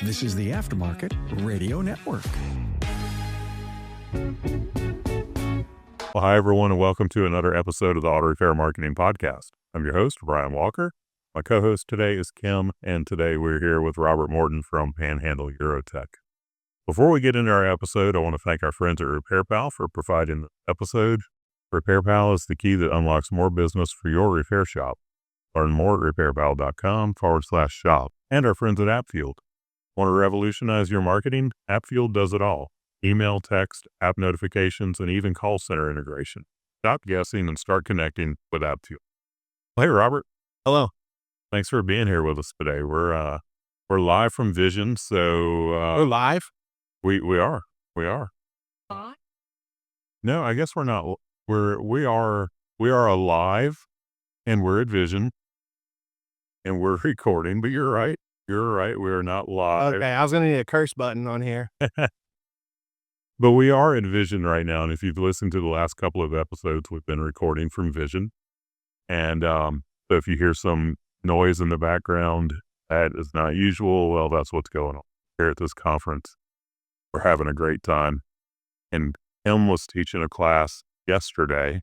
This is the Aftermarket Radio Network. Well, hi, everyone, and welcome to another episode of the Auto Repair Marketing Podcast. I'm your host, Brian Walker. My co-host today is Kim, and today we're here with Robert Morton from Panhandle Tech. Before we get into our episode, I want to thank our friends at RepairPal for providing the episode. RepairPal is the key that unlocks more business for your repair shop. Learn more at repairpal.com/shop. And our friends at AppField. Want to revolutionize your marketing? AppField does it all. Email, text, app notifications, and even call center integration. Stop guessing and start connecting with AppField. Hey, Robert. Hello. Thanks for being here with us today. We're live from Vision, so We're live. we are. No, I guess we're not. We are alive, and we're at Vision, and we're recording. But you're right. We are not live. Okay, I was gonna need a curse button on here. But we are in Vision right now, and if you've listened to the last couple of episodes, we've been recording from Vision. And so if you hear some noise in the background, that is not usual. Well, that's what's going on here at this conference. We're having a great time. And Kim was teaching a class yesterday,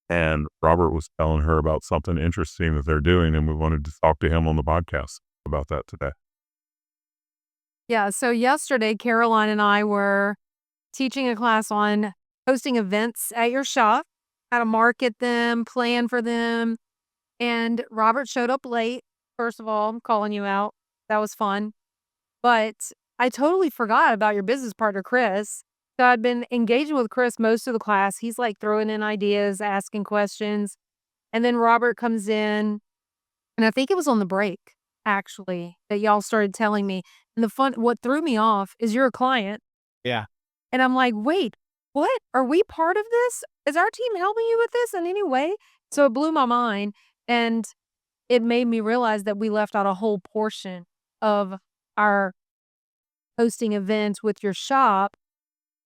and Robert was telling her about something interesting that they're doing, and we wanted to talk to him on the podcast about that today. Yeah, so yesterday, Caroline and I were teaching a class on hosting events at your shop, how to market them, plan for them. And Robert showed up late. First of all, I'm calling you out. That was fun. But I totally forgot about your business partner, Chris. So I'd been engaging with Chris most of the class. He's like throwing in ideas, asking questions. And then Robert comes in, and I think it was on the break, actually, that y'all started telling me. And what threw me off is you're a client. Yeah. And I'm like, wait, what? Are we part of this? Is our team helping you with this in any way? So it blew my mind. And it made me realize that we left out a whole portion of our hosting events with your shop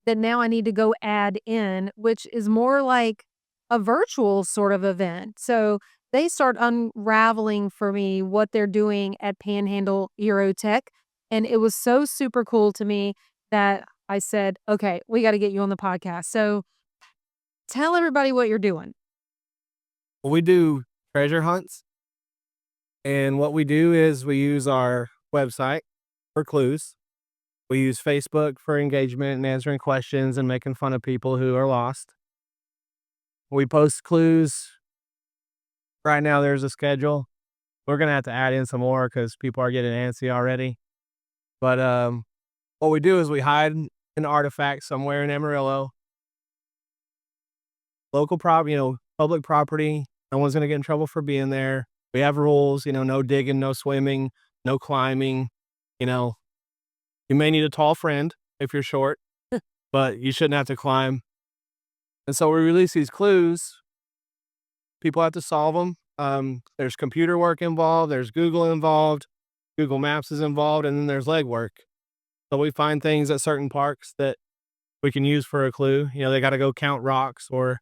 that now I need to go add in, which is more like a virtual sort of event. So they start unraveling for me what they're doing at Panhandle Tech. And it was so super cool to me that I said, okay, we got to get you on the podcast. So tell everybody what you're doing. Well, we do treasure hunts. And what we do is we use our website for clues. We use Facebook for engagement and answering questions and making fun of people who are lost. We post clues. Right now there's a schedule. We're going to have to add in some more because people are getting antsy already. But what we do is we hide an artifact somewhere in Amarillo. Local property, public property. No one's going to get in trouble for being there. We have rules, no digging, no swimming, no climbing. You may need a tall friend if you're short, but you shouldn't have to climb. And so we release these clues. People have to solve them. There's computer work involved. There's Google involved. Google Maps is involved. And then there's legwork. So we find things at certain parks that we can use for a clue. They got to go count rocks or,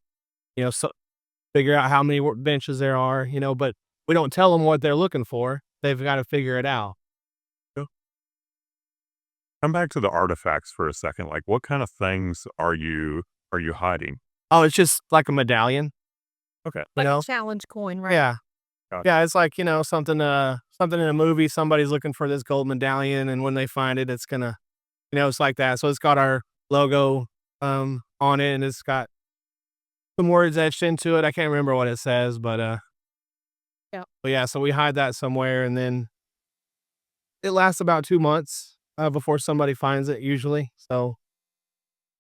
figure out how many benches there are, but we don't tell them what they're looking for. They've got to figure it out. Come back to the artifacts for a second. Like, what kind of things are you hiding? Oh, it's just like a medallion. Okay. Like a challenge coin, right? Yeah. Gotcha. Yeah, it's like, something in a movie, somebody's looking for this gold medallion, and when they find it, it's gonna, it's like that. So it's got our logo on it, and it's got some words etched into it. I can't remember what it says, but yeah. But yeah, so we hide that somewhere, and then it lasts about 2 months before somebody finds it usually. So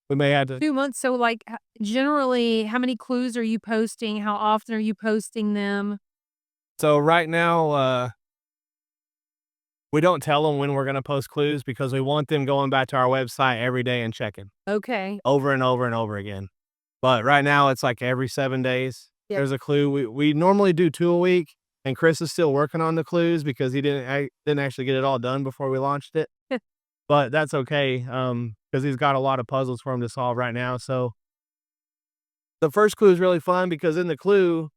we may have to 2 months. So like generally, how many clues are you posting? How often are you posting them? So right now, we don't tell them when we're going to post clues because we want them going back to our website every day and checking Okay. over and over and over again. But right now it's like every 7 days. Yep. There's a clue. We normally do 2 a week, and Chris is still working on the clues because he didn't actually get it all done before we launched it. But that's okay because he's got a lot of puzzles for him to solve right now. So the first clue is really fun because in the clue,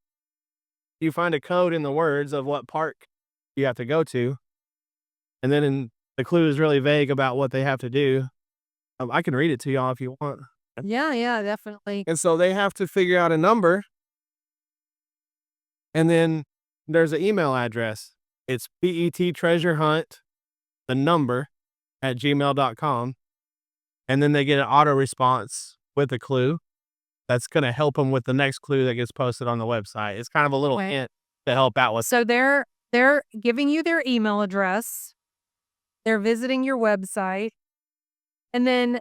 you find a code in the words of what park you have to go to. And then the clue is really vague about what they have to do. I can read it to y'all if you want. Yeah, definitely. And so they have to figure out a number, and then there's an email address. It's PET treasure hunt, the number, at gmail.com. And then they get an auto response with a clue that's going to help them with the next clue that gets posted on the website. It's kind of a little Okay. hint to help out with. So they're giving you their email address. They're visiting your website. And then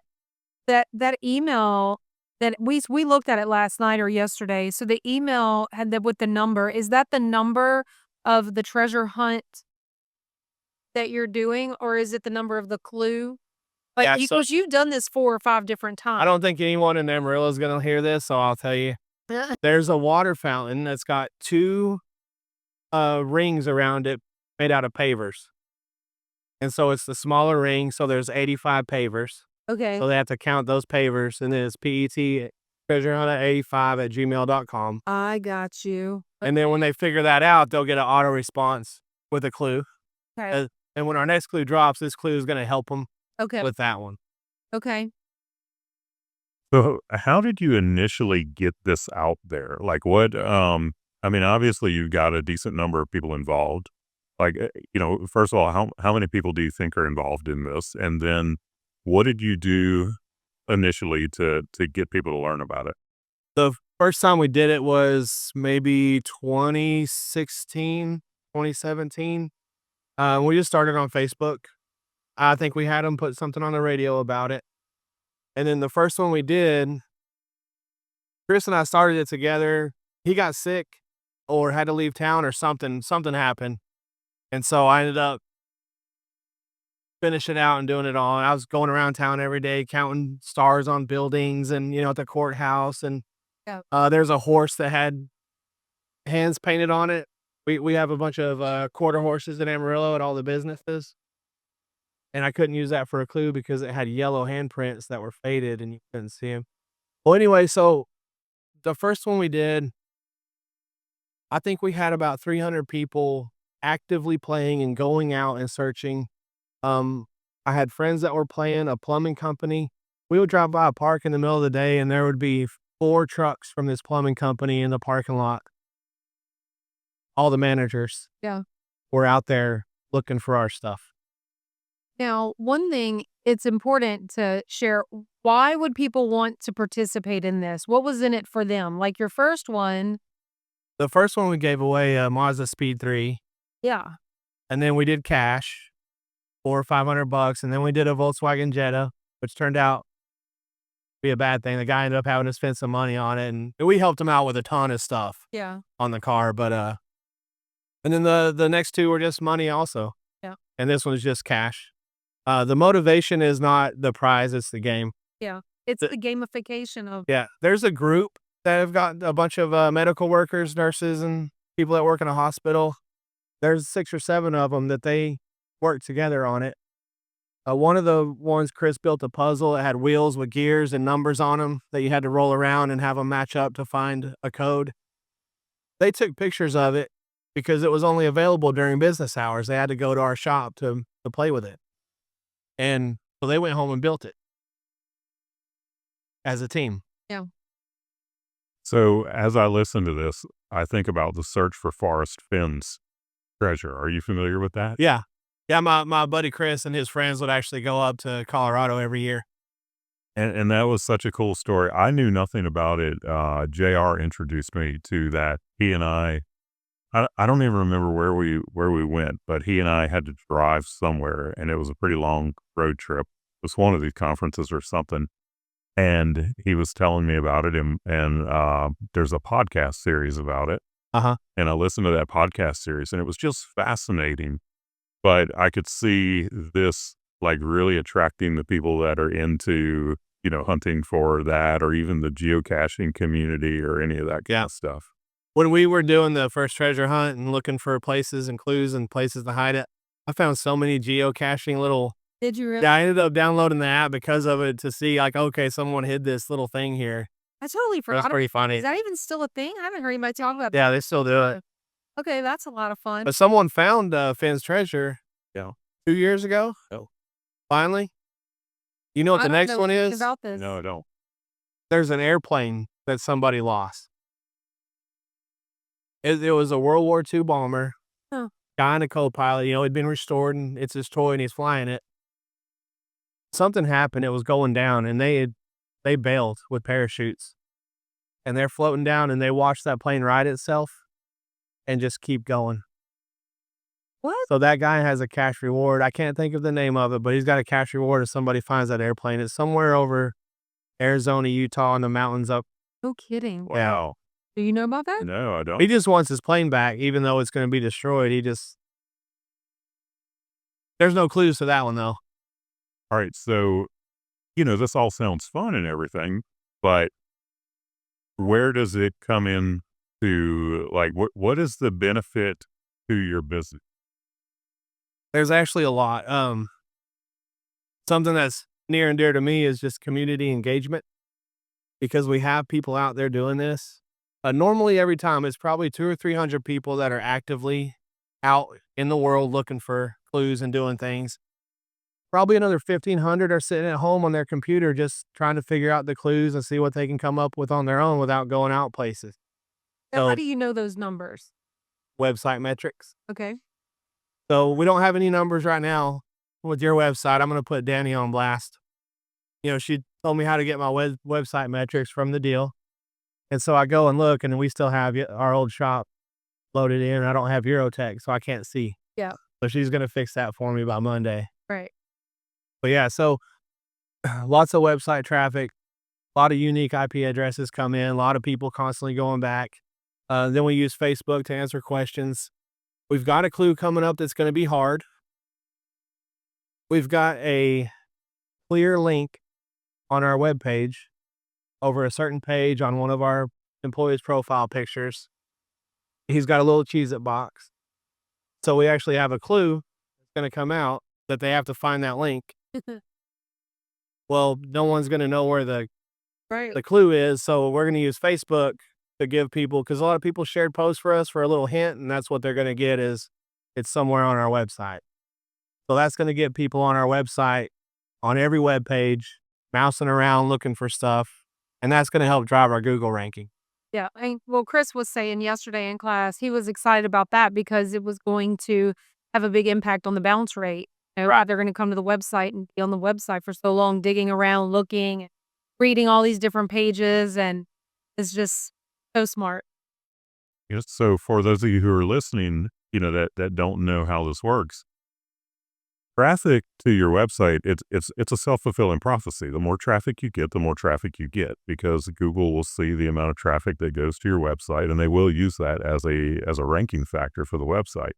that email that we looked at it last night or yesterday. So the email had with the number. Is that the number of the treasure hunt that you're doing, or is it the number of the clue? Like, Yeah, because you've done this 4 or 5 different times. I don't think anyone in Amarillo is going to hear this, so I'll tell you. There's a water fountain that's got 2 rings around it made out of pavers. And so it's the smaller ring, so there's 85 pavers. Okay. So they have to count those pavers, and then it's PET treasure hunt 85 at gmail.com. I got you. And then when they figure that out, they'll get an auto response with a clue. Okay. And when our next clue drops, this clue is going to help them Okay. with that one. Okay. So how did you initially get this out there? Like what, I mean, obviously you've got a decent number of people involved. Like, first of all, how many people do you think are involved in this? And then what did you do initially to get people to learn about it? The first time we did it was maybe 2016, 2017. We just started on Facebook. I think we had them put something on the radio about it. And then the first one we did, Chris and I started it together. He got sick or had to leave town or something happened. And so I ended up finishing out and doing it all. I was going around town every day, counting stars on buildings and, at the courthouse. And there's a horse that had hands painted on it. We have a bunch of quarter horses in Amarillo at all the businesses. And I couldn't use that for a clue because it had yellow handprints that were faded and you couldn't see them. Well, anyway, so the first one we did, I think we had about 300 people actively playing and going out and searching. I had friends that were playing a plumbing company. We would drive by a park in the middle of the day and there would be 4 trucks from this plumbing company in the parking lot. All the managers were out there looking for our stuff. Now, one thing it's important to share, why would people want to participate in this? What was in it for them? Like your first one. The first one we gave away a Mazda Speed 3. Yeah. And then we did cash, $400 or $500. And then we did a Volkswagen Jetta, which turned out to be a bad thing. The guy ended up having to spend some money on it. And we helped him out with a ton of stuff on the car. But, and then the next 2 were just money also. Yeah. And this one was just cash. The motivation is not the prize, it's the game. Yeah. It's the gamification of. Yeah. There's a group that have got a bunch of medical workers, nurses, and people that work in a hospital. There's 6 or 7 of them that they work together on it. One of the ones, Chris built a puzzle. It had wheels with gears and numbers on them that you had to roll around and have them match up to find a code. They took pictures of it because it was only available during business hours. They had to go to our shop to play with it. And so they went home and built it as a team. Yeah. So as I listen to this, I think about the search for Forrest Finn's treasure. Are you familiar with that? Yeah. Yeah, my buddy Chris and his friends would actually go up to Colorado every year. And that was such a cool story. I knew nothing about it. JR introduced me to that. He and I don't even remember where we went, but he and I had to drive somewhere, and it was a pretty long road trip. It was one of these conferences or something, and he was telling me about it, and there's a podcast series about it. And I listened to that podcast series, and it was just fascinating. But I could see this like really attracting the people that are into, hunting for that, or even the geocaching community or any of that kind of stuff. When we were doing the first treasure hunt and looking for places and clues and places to hide it, I found so many geocaching little. Did you really? Yeah, I ended up downloading the app because of it to see like, okay, someone hid this little thing here. I totally forgot. That's pretty funny. Is that even still a thing? I haven't heard anybody talk about that. Yeah, they still do it. Okay, that's a lot of fun. But someone found Finn's treasure. 2 years ago. Oh. Finally. You know what I the don't next know one anything is? about this. No, I don't. There's an airplane that somebody lost. It was a World War II bomber. Huh. Guy and a co-pilot, it'd been restored and it's his toy and he's flying it. Something happened, it was going down and they bailed with parachutes. And they're floating down and they watch that plane ride itself and just keep going. What? So that guy has a cash reward. I can't think of the name of it, but he's got a cash reward if somebody finds that airplane. It's somewhere over Arizona, Utah, in the mountains up. No kidding. Wow. Do you know about that? No, I don't. He just wants his plane back, even though it's going to be destroyed. There's no clues to that one, though. All right. So, this all sounds fun and everything, but where does it come in to, like, what is the benefit to your business? There's actually a lot. Something that's near and dear to me is just community engagement, because we have people out there doing this. Normally, every time it's probably 200 or 300 people that are actively out in the world looking for clues and doing things. Probably another 1,500 are sitting at home on their computer just trying to figure out the clues and see what they can come up with on their own without going out places. Now, So, how do you know those numbers? website metrics. Okay. So we don't have any numbers right now with your website. I'm going to put Danny on blast. She told me how to get my website metrics from the deal. And so I go and look, and we still have our old shop loaded in. I don't have Eurotech, so I can't see. Yeah. So she's going to fix that for me by Monday. Right. But yeah, so lots of website traffic, a lot of unique IP addresses come in, a lot of people constantly going back. Then we use Facebook to answer questions. We've got a clue coming up that's going to be hard. We've got a clear link on our webpage over a certain page on one of our employees' profile pictures. He's got a little Cheez-It box. So we actually have a clue that's going to come out that they have to find that link. Well, no one's going to know where the clue is, so we're going to use Facebook to give people, because a lot of people shared posts for us for a little hint, and that's what they're going to get is it's somewhere on our website. So that's going to get people on our website, on every web page, mousing around looking for stuff, and that's going to help drive our Google ranking. Yeah. Well, Chris was saying yesterday in class, he was excited about that because it was going to have a big impact on the bounce rate. They're going to come to the website and be on the website for so long, digging around, looking, reading all these different pages, and it's just so smart. Yes. So for those of you who are listening, that don't know how this works, traffic to your website, it's a self-fulfilling prophecy. The more traffic you get, the more traffic you get, because Google will see the amount of traffic that goes to your website, and they will use that as a ranking factor for the website.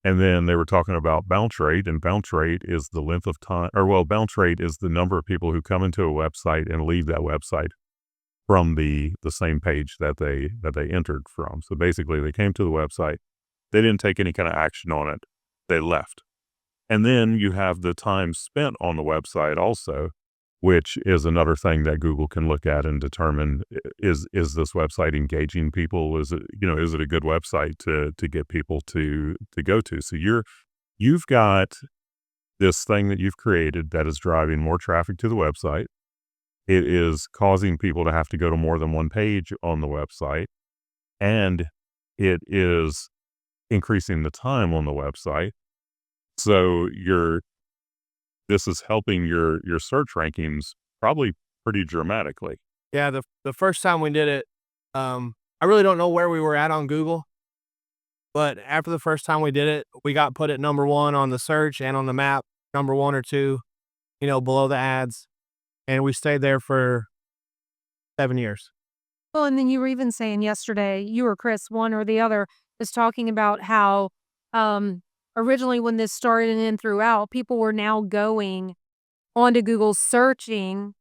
And then they were talking about bounce rate, and bounce rate is the length of time, bounce rate is the number of people who come into a website and leave that website from the same page that they entered from. So basically, they came to the website, they didn't take any kind of action on it, they left. And then you have the time spent on the website also, which is another thing that Google can look at and determine, is this website engaging people? Is it, is it a good website to get people to go to? So you've got this thing that you've created that is driving more traffic to the website. It is causing people to have to go to more than one page on the website, and it is increasing the time on the website. So this is helping your search rankings probably pretty dramatically. Yeah, the first time we did it, I really don't know where we were at on Google, but after the first time we did it, we got put at number 1 on the search and on the map, number 1 or 2, below the ads, and we stayed there for 7 years. Well, and then you were even saying yesterday, you or Chris, one or the other, was talking about how originally when this started and then throughout, people were now going onto Google searching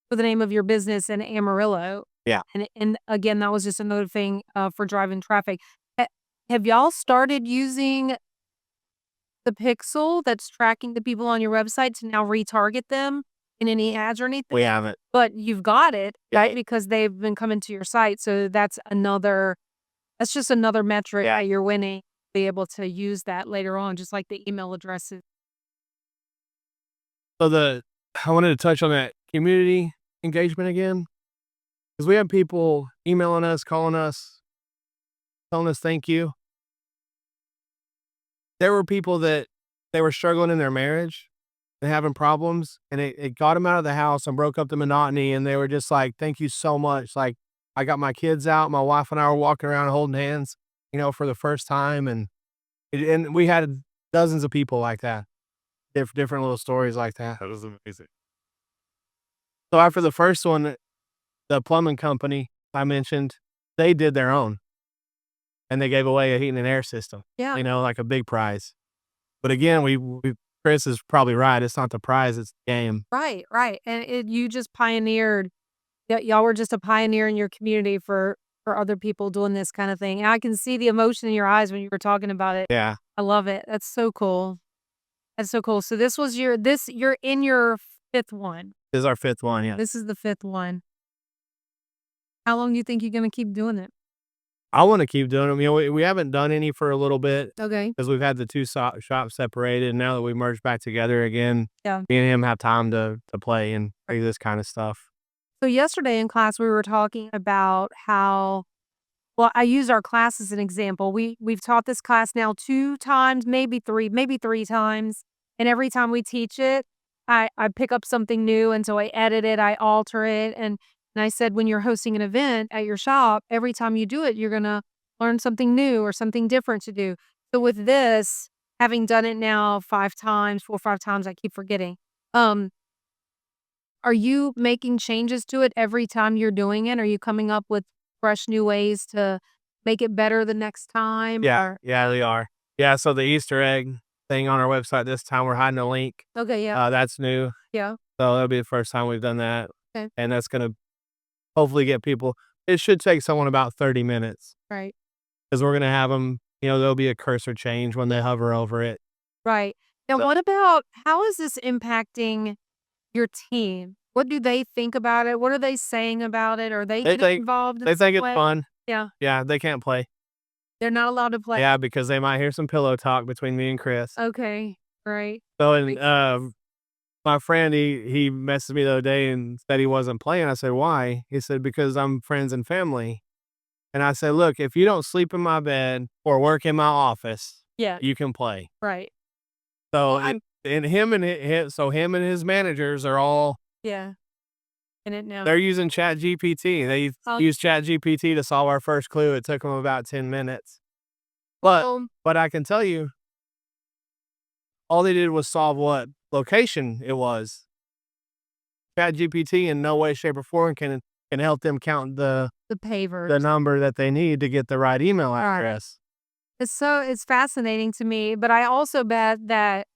for the name of your business in Amarillo. Yeah. And again, that was just another thing for driving traffic. Have y'all started using the pixel that's tracking the people on your website to now retarget them in any ads or anything? We haven't. But you've got it, right? Because they've been coming to your site. So that's just another metric that you're winning. Be able to use that later on, just like the email addresses. So I wanted to touch on that community engagement again, because we have people emailing us, calling us, telling us thank you. There were people that they were struggling in their marriage and having problems, and it got them out of the house and broke up the monotony, and they were just like, "Thank you so much." Like, I got my kids out, my wife and I were walking around holding hands, for the first time, and we had dozens of people like that, different little stories like that. That is amazing. So after the first one, the plumbing company I mentioned, they did their own, and they gave away a heating and air system, Yeah. like a big prize. But again, we Chris is probably right. It's not the prize, it's the game. Right, right. And you just pioneered. Y'all were just a pioneer in your community for other people doing this kind of thing. And I can see the emotion in your eyes when you were talking about it. Yeah. I love it. That's so cool. That's so cool. So this was you're in your 5th one. This is our 5th one, yeah. This is the 5th one. How long do you think you're gonna keep doing it? I wanna keep doing them. We haven't done any for a little bit Okay. because we've had the 2 shops separated, and now that we merged back together again, Yeah. me and him have time to play and do this kinda stuff. So yesterday in class, we were talking about how, well, I use our class as an example. We've taught this class now 2 times, maybe 3 times. And every time we teach it, I pick up something new. And so I edit it, I alter it. And I said, when you're hosting an event at your shop, every time you do it, you're going to learn something new or something different to do. So with this, having done it now 5 times, 4 or 5 times, I keep forgetting. Are you making changes to it every time you're doing it? Are you coming up with fresh new ways to make it better the next time? Yeah. Or Yeah, they are. Yeah, so the Easter egg thing on our website this time, we're hiding a link. okay, yeah. That's new. Yeah. So that'll be the first time we've done that. Okay. And that's gonna hopefully get people. It should take someone about 30 minutes Right. because we're gonna have them, there'll be a cursor change when they hover over it. Right. Now, So- what about how is this impacting your team? What do they think about it? What are they saying about it? Are they They getting think involved in They think some it's way? fun. Yeah. Yeah, they can't play. They're not allowed to play. Yeah, because they might hear some pillow talk between me and Chris. Okay. Right. So, and my friend, he messaged me the other day and said he wasn't playing. I said, "Why?" He said, "Because I'm friends and family." And I said, "Look, if you don't sleep in my bed or work in my office, Yeah. you can play." Right. So, I'm- and him and him and his managers are all Yeah. In it now. they're using ChatGPT. They Oh. used ChatGPT to solve our first clue. It took them about 10 minutes. But I can tell you, all they did was solve what location it was. ChatGPT in no way, shape, or form can help them count the pavers. number that they need to get the right email Right. address. It's fascinating to me, but I also bet that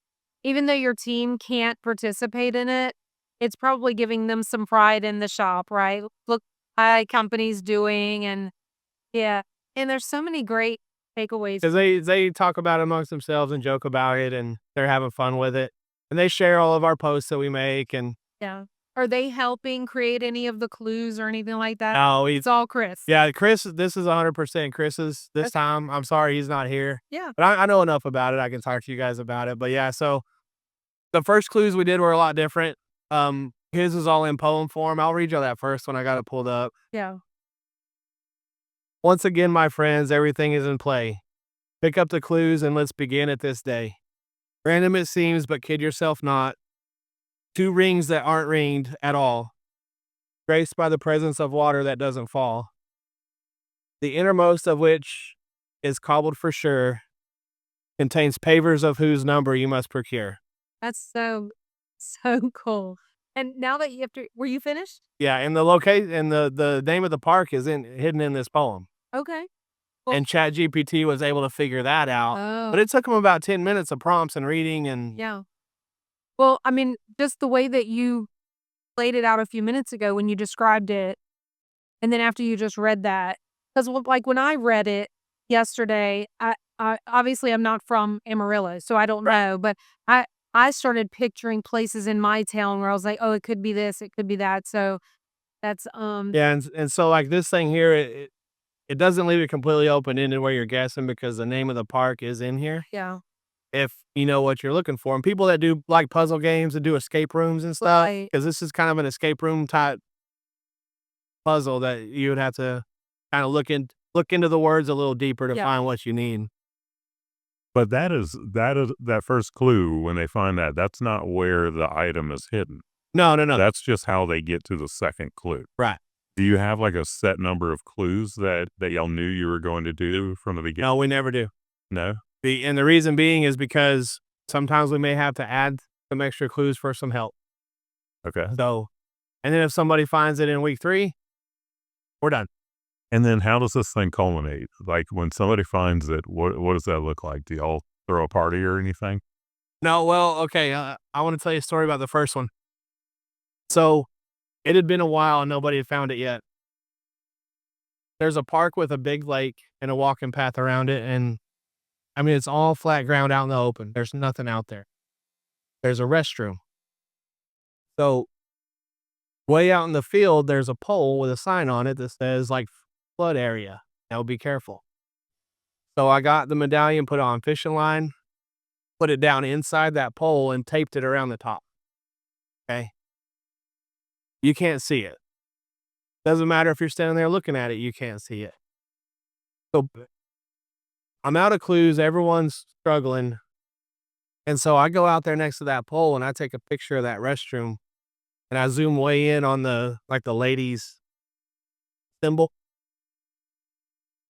even though your team can't participate in it, it's probably giving them some pride in the shop, right? Look, my company's doing, and yeah, and there's so many great takeaways. Because they talk about it amongst themselves and joke about it, and they're having fun with it. And they share all of our posts that we make. And Yeah. Are they helping create any of the clues or anything like that? now It's all Chris. yeah, Chris, this is 100% Chris's this time. I'm sorry he's not here. Yeah. But I know enough about it. I can talk to you guys about it. But yeah, so the first clues we did were a lot different. His is all in poem form. I'll read you that first one. I got it pulled up. Yeah. Once again, my friends, everything is in play. Pick up the clues and let's begin at this day. Random it seems, but kid yourself not. 2 rings that aren't ringed at all. Graced by the presence of water that doesn't fall. The innermost of which is cobbled for sure, contains pavers of whose number you must procure. That's so cool. And now that you have to, were you finished? Yeah, and the location and the name of the park is hidden in this poem. Okay. Well- And ChatGPT was able to figure that out. Oh. But it took him about 10 minutes of prompts and reading and Yeah. Well, I mean, just the way that you laid it out a few minutes ago when you described it, and then after you just read that, because like when I read it yesterday, I obviously I'm not from Amarillo, so I don't know, but I started picturing places in my town where I was like, oh, it could be this, it could be that. So that's yeah, and so like this thing here, it doesn't leave it completely open ended where you're guessing because the name of the park is in here. yeah. if you know what you're looking for. And people that do like puzzle games and do escape rooms and stuff, Right. because this is kind of an escape room type puzzle that you would have to kind of look into the words a little deeper to Yeah. find what you need. But that first clue when they find that, that's not where the item is hidden. No. That's just how they get to the second clue. Right. Do you have like a set number of clues that y'all knew you were going to do from the beginning? No, we never do. No? And the reason being is because sometimes we may have to add some extra clues for some help. Okay. So, and then if somebody finds it in week 3, we're done. And then how does this thing culminate? Like when somebody finds it, what does that look like? Do y'all throw a party or anything? No, well, okay. I want to tell you a story about the first one. So it had been a while and nobody had found it yet. There's a park with a big lake and a walking path around it. And I mean, it's all flat ground out in the open. There's nothing out there. There's a restroom. So way out in the field, there's a pole with a sign on it that says like flood area. Now be careful. So I got the medallion, put it on fishing line, put it down inside that pole and taped it around the top. Okay. You can't see it. Doesn't matter if you're standing there looking at it, you can't see it. So I'm out of clues. Everyone's struggling. And so I go out there next to that pole and I take a picture of that restroom and I zoom way in on the ladies symbol.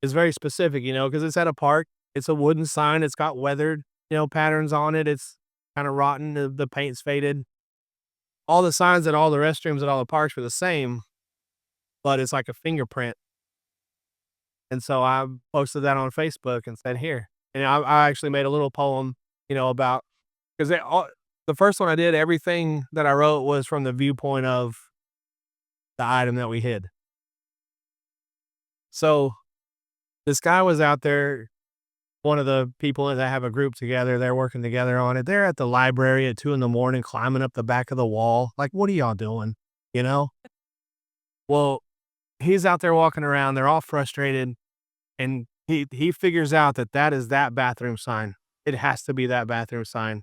It's very specific, because it's at a park. It's a wooden sign. It's got weathered, patterns on it. It's kind of rotten. The paint's faded. All the signs at all the restrooms at all the parks were the same, but it's like a fingerprint. And so I posted that on Facebook and said, here. And I actually made a little poem, about, because the first one I did, everything that I wrote was from the viewpoint of the item that we hid. So this guy was out there, one of the people that have a group together, they're working together on it. They're at the library at 2 a.m, climbing up the back of the wall. Like, what are y'all doing? Well, he's out there walking around. They're all frustrated. And he figures out that is that bathroom sign. It has to be that bathroom sign.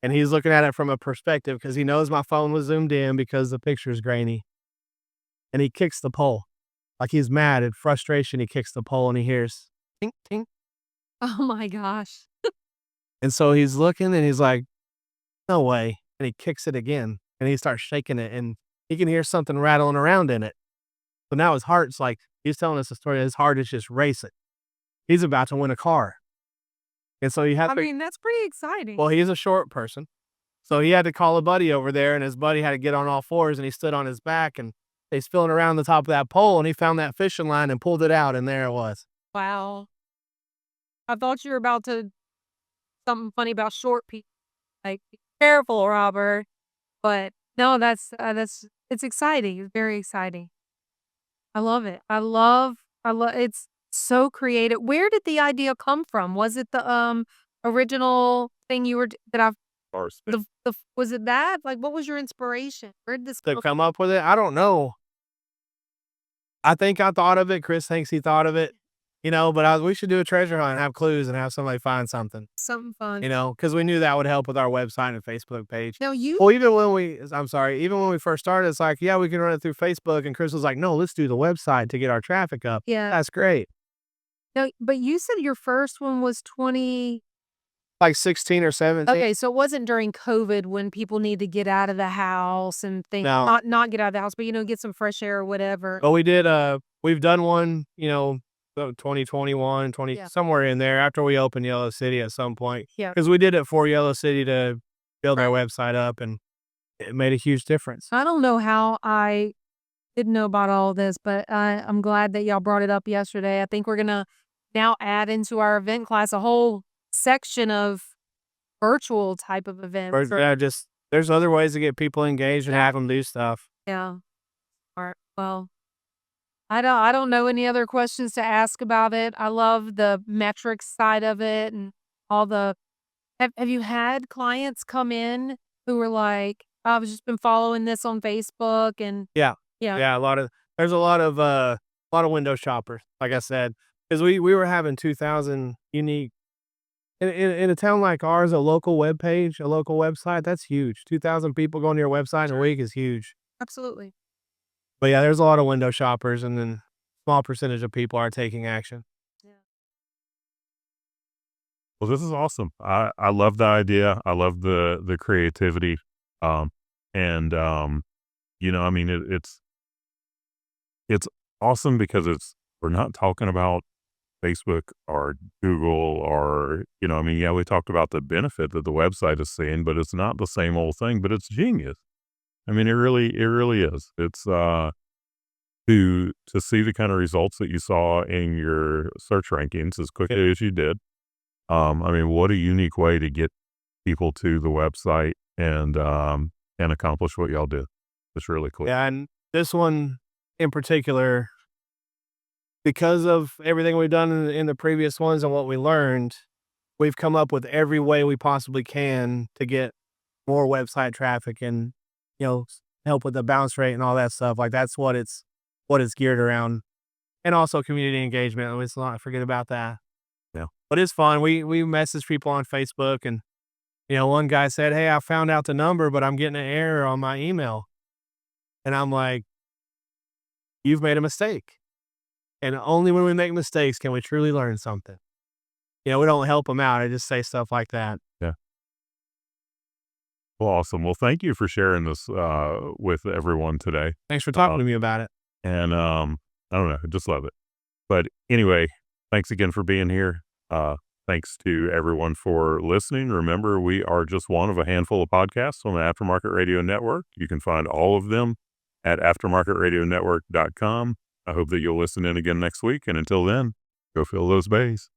And he's looking at it from a perspective because he knows my phone was zoomed in because the picture's grainy. And he kicks the pole. Like he's mad at frustration. He kicks the pole and he hears tink, tink. Oh my gosh. And so he's looking and he's like, no way. And he kicks it again and he starts shaking it and he can hear something rattling around in it. So now his heart's like, he's telling us a story. His heart is just racing. He's about to win a car. And so I mean, that's pretty exciting. well, he's a short person. So he had to call a buddy over there and his buddy had to get on all fours and he stood on his back and he's feeling around the top of that pole and he found that fishing line and pulled it out and there it was. Wow. I thought you were about to something funny about short people. Like, be careful, Robert. But no, that's it's exciting. It's very exciting. I love it. I love it's so creative. Where did the idea come from? Was it the original thing you were that I've Or the was it that? Like, what was your inspiration? Where did this To come come up with it, I don't know. I think I thought of it. Chris thinks he thought of it. But we should do a treasure hunt and have clues and have somebody find something, something fun? because we knew that would help with our website and Facebook page. Now you Well, even when we first started, it's like, yeah, we can run it through Facebook. And Chris was like, no, let's do the website to get our traffic up. yeah. That's great. No, but you said your first one was 20. Like 16 or 17. Okay, so it wasn't during COVID when people need to get out of the house and think No. not get out of the house, but get some fresh air or whatever. But we did, we've done one, 2021, Yeah. somewhere in there after we opened Yellow City at some point. Yeah. Because we did it for Yellow City to build our website up and it made a huge difference. I don't know how I didn't know about all this, but I'm glad that y'all brought it up yesterday. I think we're gonna now add into our event class a whole section of virtual type of events. There's other ways to get people engaged and have them do stuff. Yeah. All right. Well, I don't know any other questions to ask about it. I love the metrics side of it and all the. Have you had clients come in who were like, I've just been following this on Facebook and Yeah. yeah. Yeah. There's a lot of window shoppers, like I said, because we were having 2,000 unique In a town like ours, a local web page, a local website, that's huge. 2,000 people going to your website in a week is huge. Absolutely. But yeah, there's a lot of window shoppers, and then small percentage of people are taking action. Yeah. Well, this is awesome. I love the idea. I love the creativity. Um, and, I mean, it's awesome because we're not talking about Facebook or Google or, I mean, yeah, we talked about the benefit that the website is seeing, but it's not the same old thing, but it's genius. I mean, it really is. It's, to see the kind of results that you saw in your search rankings as quickly as you did. I mean, what a unique way to get people to the website and accomplish what y'all did. It's really cool. Yeah, and this one in particular, because of everything we've done in the previous ones and what we learned, we've come up with every way we possibly can to get more website traffic and, help with the bounce rate and all that stuff. Like, that's what it's geared around. And also community engagement. Let's not forget about that. Yeah. But it's fun. We message people on Facebook, and, one guy said, "Hey, I found out the number, but I'm getting an error on my email." And I'm like, "You've made a mistake. And only when we make mistakes can we truly learn something." We don't help them out. I just say stuff like that. Yeah. Well, awesome. Well, thank you for sharing this with everyone today. Thanks for talking to me about it. And I don't know, I just love it. But anyway, thanks again for being here. Thanks to everyone for listening. Remember, we are just one of a handful of podcasts on the Aftermarket Radio Network. You can find all of them at aftermarketradionetwork.com. I hope that you'll listen in again next week. And until then, go fill those bays.